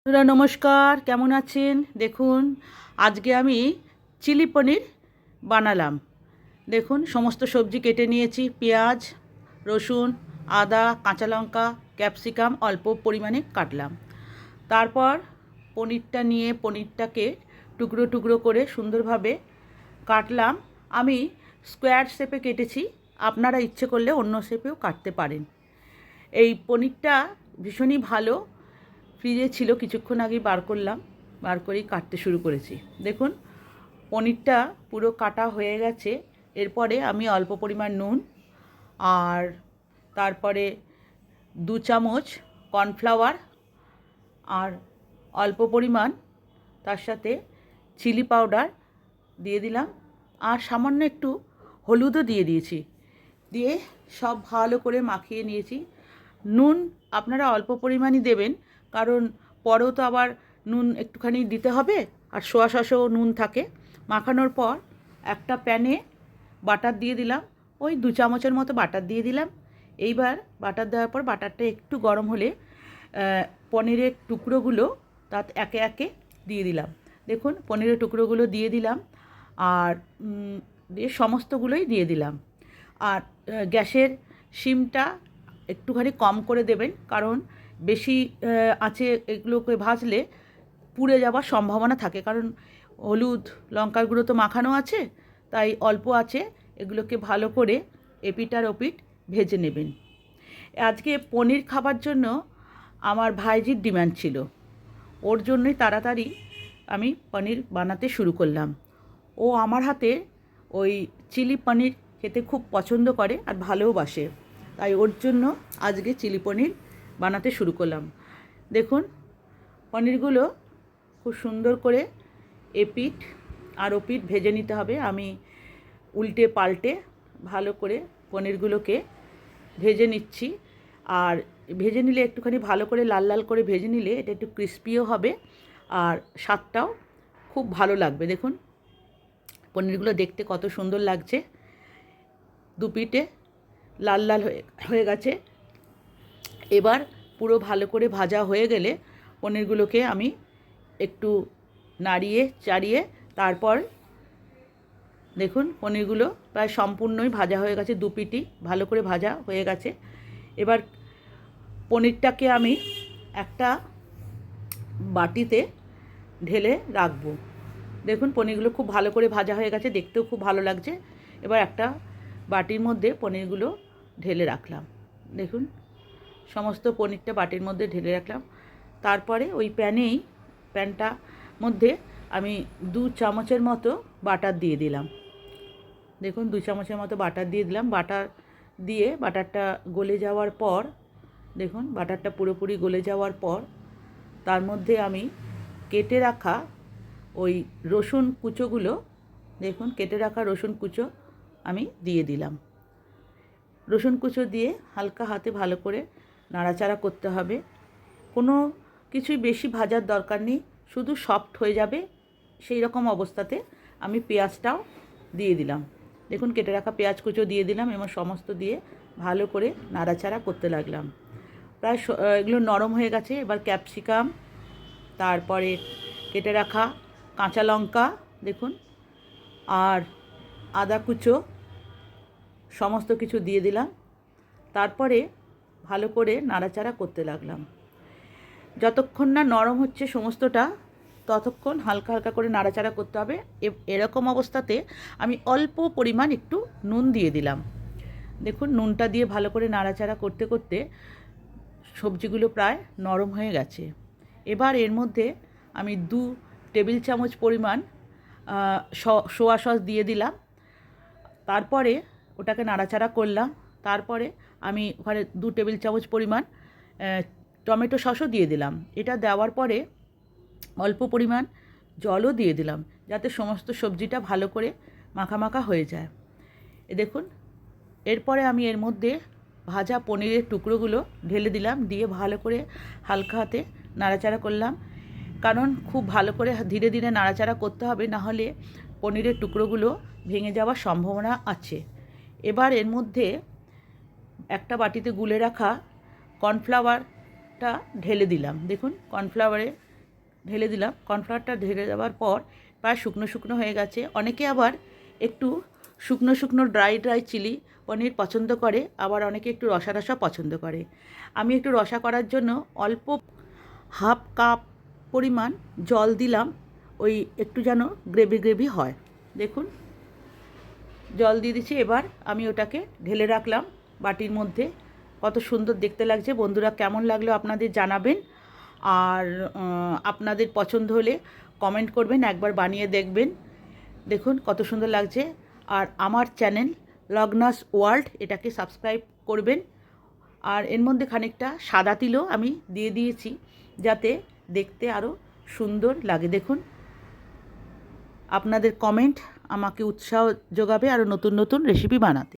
বন্ধুরা নমস্কার, কেমন আছেন? দেখুন, আজকে আমি চিলি পনির বানালাম। দেখুন, সমস্ত সবজি কেটে নিয়েছি। পেঁয়াজ, রসুন, আদা, কাঁচা লঙ্কা, ক্যাপসিকাম অল্প পরিমাণে কাটলাম। তারপর পনিরটা নিয়ে পনিরটাকে টুকরো টুকরো করে সুন্দরভাবে কাটলাম। আমি স্কোয়ার শেপে কেটেছি, আপনারা ইচ্ছে করলে অন্য শেপেও কাটতে পারেন। এই পনিরটা ভীষণই ভালো, ফ্রিজে ছিল, কিছুক্ষণ আগে বার করলাম, বার করেই কাটতে শুরু করেছি। দেখুন, পনিরটা পুরো কাটা হয়ে গেছে। এরপরে আমি অল্প পরিমাণ নুন আর তারপরে 2 চামচ কর্নফ্লাওয়ার আর অল্প পরিমাণ তার সাথে চিলি পাউডার দিয়ে দিলাম, আর সামান্য একটু হলুদও দিয়ে দিয়েছি। দিয়ে সব ভালো করে মাখিয়ে নিয়েছি। নুন আপনারা অল্প পরিমাণই দেবেন, কারণ পরেও তো আবার নুন একটুখানি দিতে হবে, আর সোয়া সসেও নুন থাকে। মাখানোর পর একটা প্যানে বাটার দিয়ে দিলাম, ওই 2 চামচের মতো বাটার দিয়ে দিলাম। এইবার বাটার দেওয়ার পর বাটারটা একটু গরম হলে পনিরের টুকরোগুলো তাত একে একে দিয়ে দিলাম। দেখুন, পনিরের টুকরোগুলো দিয়ে দিলাম, আর দিয়ে সমস্তগুলোই দিয়ে দিলাম। আর গ্যাসের সিমটা একটুখানি কম করে দেবেন, কারণ বেশি আঁচে এগুলোকে ভাজলে পুড়ে যাওয়ার সম্ভাবনা থাকে, কারণ হলুদ লঙ্কার গুঁড়ো তো মাখানো আছে। তাই অল্প আঁচে এগুলোকে ভালো করে এপিট আর ওপিট ভেজে নেবেন। আজকে পনির খাবার জন্য আমার ভাইজির ডিমান্ড ছিল, ওর জন্যই তাড়াতাড়ি আমি পনির বানাতে শুরু করলাম। ও আমার হাতে ওই চিলি পনির খেতে খুব পছন্দ করে আর ভালোবাসে, তাই ওর জন্য আজকে চিলি পনির বানাতে শুরু করলাম। দেখুন, পনিরগুলো খুব সুন্দর করে এপিঠ আর ওপিঠ ভেজে নিতে হবে। আমি উল্টে পাল্টে ভালো করে পনিরগুলোকে ভেজে নিচ্ছি। আর ভেজে নিলে একটুখানি ভালো করে লাল লাল করে ভেজে নিলে এটা একটু ক্রিস্পিও হবে, আর স্বাদটাও খুব ভালো লাগবে। দেখুন, পনিরগুলো দেখতে কত সুন্দর লাগছে, দুপিঠে লাল লাল হয়ে গেছে। এবার পুরো ভালো করে ভাজা হয়ে গেলে পনিরগুলোকে আমি একটু নাড়িয়ে চাড়িয়ে তারপর দেখুন, পনিরগুলো প্রায় সম্পূর্ণই ভাজা হয়ে গেছে, দুপিঠই ভালো করে ভাজা হয়ে গেছে। এবার পনিরটাকে আমি একটা বাটিতে ঢেলে রাখবো। দেখুন, পনিরগুলো খুব ভালো করে ভাজা হয়ে গেছে, দেখতেও খুব ভালো লাগছে। এবার একটা বাটির মধ্যে পনিরগুলো ঢেলে রাখলাম। দেখুন, সমস্ত পনিরটা বাটির মধ্যে ঢেলে রাখলাম। তারপরে ওই প্যানটা মধ্যে আমি 2 চামচের মতো বাটার দিয়ে দিলাম। দেখুন, 2 চামচের মতো বাটার দিয়ে দিলাম। বাটার দিয়ে বাটারটা গলে যাওয়ার পর, দেখুন বাটারটা পুরোপুরি গলে যাওয়ার পর তার মধ্যে আমি কেটে রাখা ওই রসুন কুচোগুলো, দেখুন কেটে রাখা রসুন কুচো আমি দিয়ে দিলাম। রসুন কুচো দিয়ে হালকা হাতে ভালো করে নাড়াচাড়া করতে হবে। কোনো কিছুই বেশি ভাজার দরকার নেই, শুধু সফট হয়ে যাবে সেই রকম অবস্থাতে আমি পেঁয়াজটাও দিয়ে দিলাম। দেখুন, কেটে রাখা পেঁয়াজ কুচো দিয়ে দিলাম এবং সমস্ত দিয়ে ভালো করে নাড়াচাড়া করতে লাগলাম। প্রায় এগুলো নরম হয়ে গেছে। এবার ক্যাপসিকাম, তারপরে কেটে রাখা কাঁচা লঙ্কা, দেখুন, আর আদা কুচো সমস্ত কিছু দিয়ে দিলাম। তারপরে ভালো করে নাড়াচাড়া করতে লাগলাম। যতক্ষণ না নরম হচ্ছে সমস্তটা, ততক্ষণ হালকা হালকা করে নাড়াচাড়া করতে হবে। এরকম অবস্থাতে আমি অল্প পরিমাণ একটু নুন দিয়ে দিলাম। দেখুন, নুনটা দিয়ে ভালো করে নাড়াচাড়া করতে করতে সবজিগুলো প্রায় নরম হয়ে গেছে। এবার এর মধ্যে আমি 2 টেবিল চামচ পরিমাণ সোয়া সস দিয়ে দিলাম। তারপরে ওটাকে নাড়াচাড়া করলাম। তারপরে আমি ওখানে 2 টেবিল চামচ পরিমাণ টমেটো সসও দিয়ে দিলাম। এটা দেওয়ার পরে অল্প পরিমাণ জলও দিয়ে দিলাম, যাতে সমস্ত সবজিটা ভালো করে মাখা মাখা হয়ে যায়। দেখুন, এরপরে আমি এর মধ্যে ভাজা পনিরের টুকরোগুলো ঢেলে দিলাম, দিয়ে ভালো করে হালকা হাতে নাড়াচাড়া করলাম, কারণ খুব ভালো করে ধীরে ধীরে নাড়াচাড়া করতে হবে, নাহলে পনিরের টুকরোগুলো ভেঙে যাওয়ার সম্ভাবনা আছে। এবার এর মধ্যে একটা বাটিতে গুলে রাখা কর্নফ্লাওয়ারটা ঢেলে দিলাম। দেখুন, কর্নফ্লাওয়ারে ঢেলে দিলাম। কর্নফ্লাওয়ারটা ঢেলে দেওয়ার পর প্রায় শুকনো শুকনো হয়ে গেছে। অনেকে আবার একটু শুকনো শুকনো ড্রাই ড্রাই চিলি পনির পছন্দ করে, আবার অনেকে একটু রসা রসা পছন্দ করে। আমি একটু রসা করার জন্য অল্প হাফ কাপ পরিমাণ জল দিলাম, ওই একটু যেন গ্রেভি গ্রেভি হয়। দেখুন জল দিয়ে দিচ্ছি। এবার আমি ওটাকে ঢেলে রাখলাম বাটির মধ্যে। কত সুন্দর দেখতে লাগছে। বন্ধুরা, কেমন লাগলো আপনাদের জানাবেন, আর আপনাদের পছন্দ হলে কমেন্ট করবেন, একবার বানিয়ে দেখবেন। দেখুন কত সুন্দর লাগছে। আর আমার চ্যানেল লগ্নাস ওয়ার্ল্ড, এটাকে সাবস্ক্রাইব করবেন। আর এর মধ্যে খানিকটা সাদা তিলও আমি দিয়ে দিয়েছি, যাতে দেখতে আরও সুন্দর লাগে। দেখুন আপনাদের কমেন্ট আমাকে উৎসাহ যোগাবে আরও নতুন নতুন রেসিপি বানাতে।